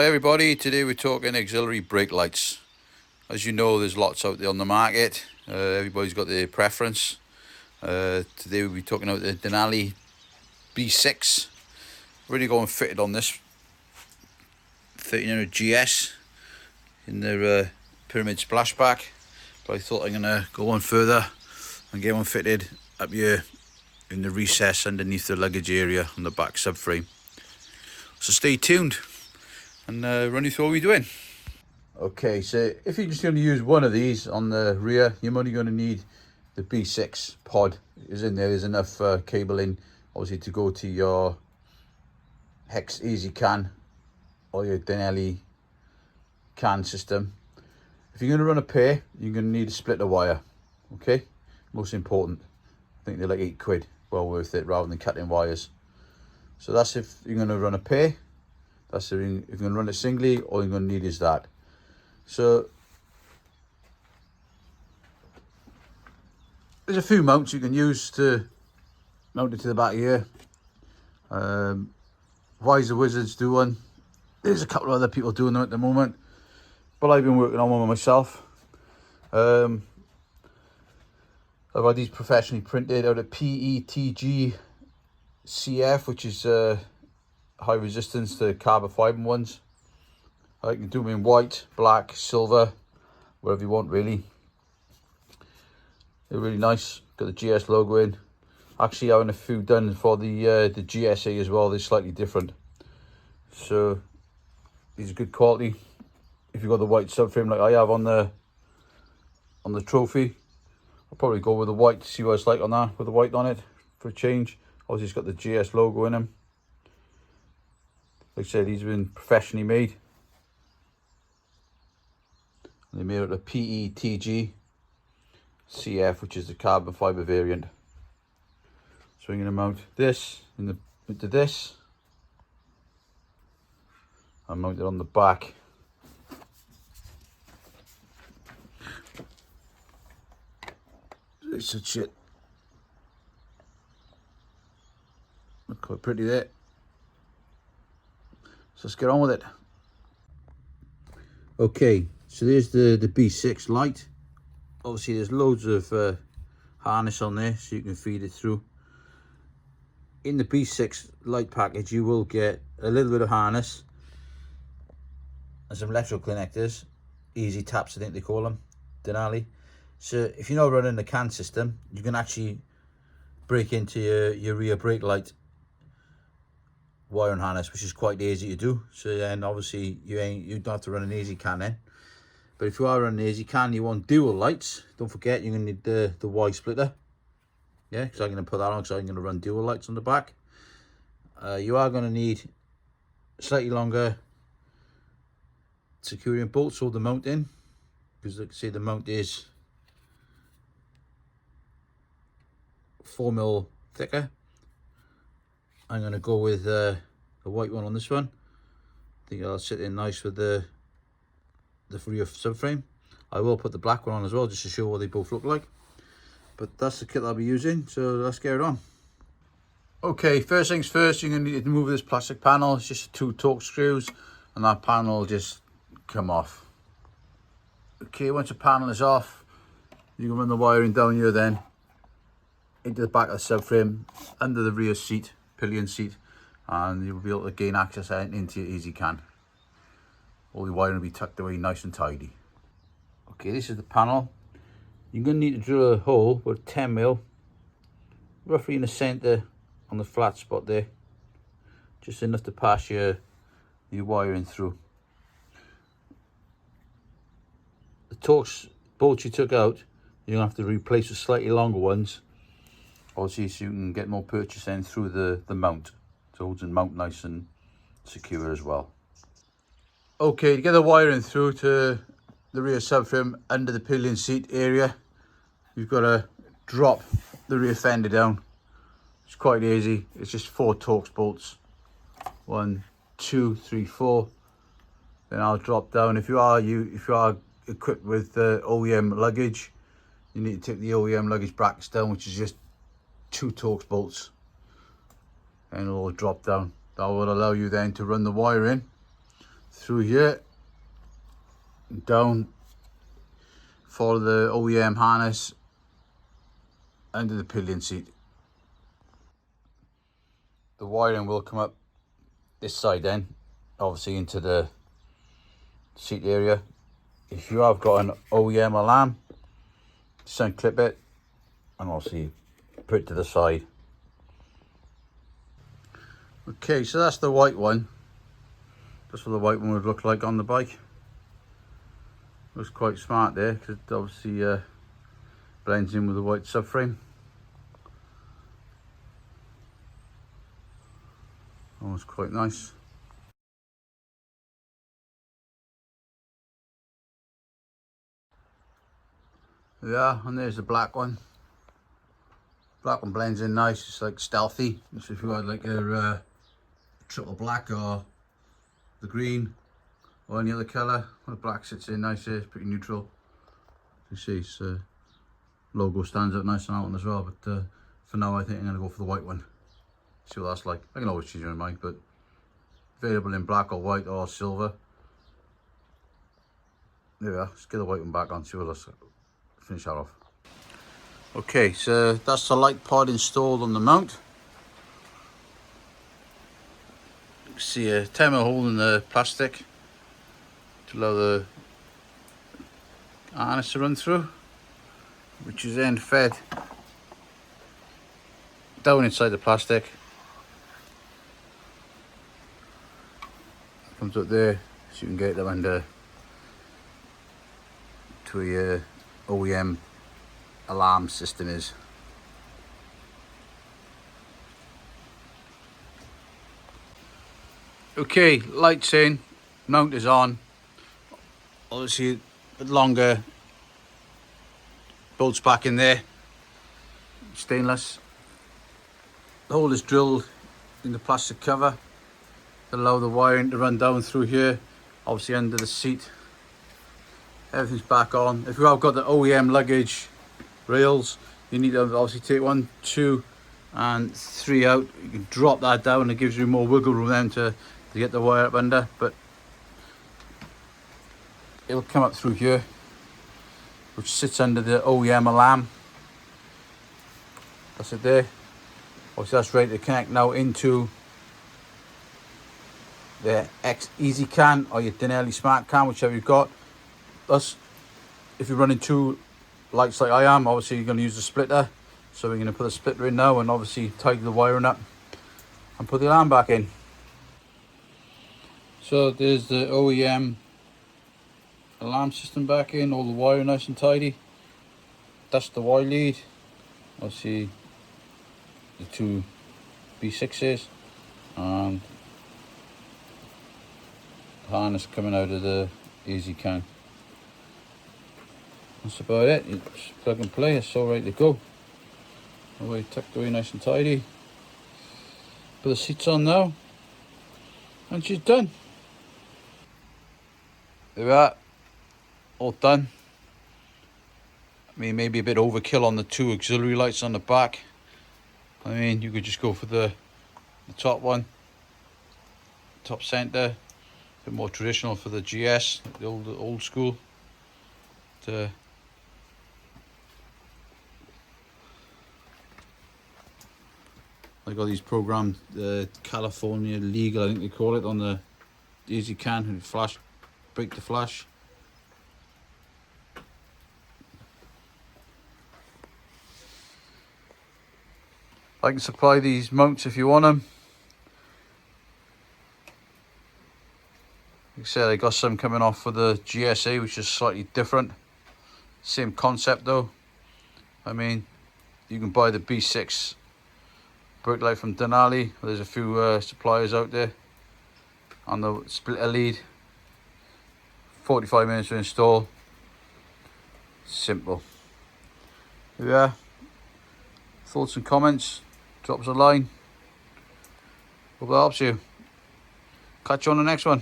everybody, today we're talking auxiliary brake lights. As you know, there's lots out there on the market. Everybody's got their preference. Today we'll be talking about the Denali B6. Really going fitted on this 1300GS in their pyramid splashback. But I thought I'm going to go one further and get one fitted up here in the recess underneath the luggage area on the back subframe. So stay tuned and run you through what we're doing. Okay, so if you're just going to use one of these on the rear, you're only going to need the B6 pod. Is in there. There's enough cabling, obviously, to go to your hex ezCAN or your Denali CAN system. If you're going to run a pair, you're going to need a splitter wire. Okay, most important. I think they're like £8, well worth it, rather than cutting wires. So that's if you're going to run a pair. That's if you're going to run it singly, all you're going to need is that. So there's a few mounts you can use to mount it to the back here. Wiser Wizards do one. There's a couple of other people doing them at the moment, but I've been working on one myself. I've had these professionally printed out of PETG CF, which is high resistance to carbon fibre ones. I can do them in white, black, silver, whatever you want really. They're really nice. Got the GS logo in. Actually having a few done for the GSA as well. They're slightly different. So these are good quality. If you've got the white subframe like I have on the trophy, I'll probably go with the white to see what it's like on that with the white on it for a change. Obviously it's got the GS logo in them. Like I said, these have been professionally made. They made out of PETG CF, which is the carbon fibre variant. So I'm going to mount this into this. I'll mount it on the back. It's such shit. Look quite pretty there. So let's get on with it. Okay, so there's the B6 light. Obviously there's loads of harness on there so you can feed it through. In the B6 light package you will get a little bit of harness and some electrical connectors, easy taps I think they call them, Denali. So if you're not running the CAN system, you can actually break into your rear brake light wiring harness, which is quite easy to do. So then obviously you don't have to run an ezCAN then. But if you are running an ezCAN, you want dual lights, don't forget you're going to need the Y splitter. Yeah, because I'm going to put that on because I'm going to run dual lights on the back. You are going to need slightly longer securing bolts for the mount in, because like I say, the mount is 4mm thicker. I'm going to go with the white one on this one. I think I'll sit in nice with the rear subframe. I will put the black one on as well, just to show what they both look like. But that's the kit I'll be using, so let's get it on. Okay, first things first, you're going to need to remove this plastic panel. It's just 2 Torx screws, and that panel will just come off. Okay, once the panel is off, you can run the wiring down here then into the back of the subframe, under the rear seat, pillion seat, and you'll be able to gain access into your ezCAN. All the wiring will be tucked away nice and tidy. Okay, this is the panel. You're going to need to drill a hole with 10mm, roughly in the centre on the flat spot there, just enough to pass your wiring through. The Torx bolts you took out, you're going to have to replace with slightly longer ones, obviously, so you can get more purchase in through the mount. So it holds the mount nice and secure as well. Okay, to get the wiring through to the rear subframe under the pillion seat area, you've got to drop the rear fender down. It's quite easy. It's just 4 Torx bolts. 1, 2, 3, 4. Then I'll drop down. If you are equipped with OEM luggage, you need to take the OEM luggage brackets down, which is just 2 Torx bolts, and it'll all drop down. That will allow you then to run the wire in through here, down, follow the OEM harness under the pillion seat. The wiring will come up this side then, obviously into the seat area. If you have got an OEM alarm, just unclip it and obviously put it to the side. Okay, so that's the white one. That's what the white one would look like on the bike. Looks quite smart there because it obviously blends in with the white subframe. That was quite nice. Yeah, and there's the black one. Black one blends in nice, it's like stealthy. So if you had like a triple black or the green or any other colour, the black sits in nice here, it's pretty neutral. You see, it's logo stands out nice on that one as well, but for now I think I'm going to go for the white one. See what that's like. I can always change my mind, but available in black or white or silver. There we are, let's get the white one back on, see what let's finish that off. Okay, so that's the light pod installed on the mount. You can see a 10mm hole in the plastic to allow the harness to run through, which is then fed down inside the plastic. Comes up there so you can get them under to your OEM alarm system is. Okay, lights in, mount is on. Obviously a bit longer bolts back in there, stainless. The hole is drilled in the plastic cover to allow the wiring to run down through here, obviously under the seat. Everything's back on. If you have got the OEM luggage rails, you need to obviously take 1, 2 and 3 out. You can drop that down and it gives you more wiggle room then to get the wire up under, but it'll come up through here, which sits under the OEM alarm. That's it there. Obviously that's ready to connect now into the ezCAN or your Denali Smart CAN, whichever you've got. That's if you're running 2 lights like I am, obviously you're going to use the splitter. So we're going to put the splitter in now and obviously tighten the wiring up and put the alarm back in. So there's the OEM alarm system back in, all the wire nice and tidy. That's the Y lead. Obviously the 2 B6s and harness coming out of the ezCAN. That's about it. It's plug and play, it's all ready to go. Away tucked away nice and tidy. Put the seats on now and she's done. There we are, all done. I mean, maybe a bit overkill on the 2 auxiliary lights on the back. I mean, you could just go for the top one, top center, a bit more traditional for the GS, the old school. I got these programmed California legal, I think they call it, on the ezCAN, and flash, break the flash. I can supply these mounts if you want them. Like I said, I got some coming off for the GSA, which is slightly different. Same concept though. I mean, you can buy the B6 brake light from Denali. There's a few suppliers out there on the splitter lead. 45 minutes to install. Simple. Yeah. Thoughts and comments, drop us a line. Hope that helps you. Catch you on the next one.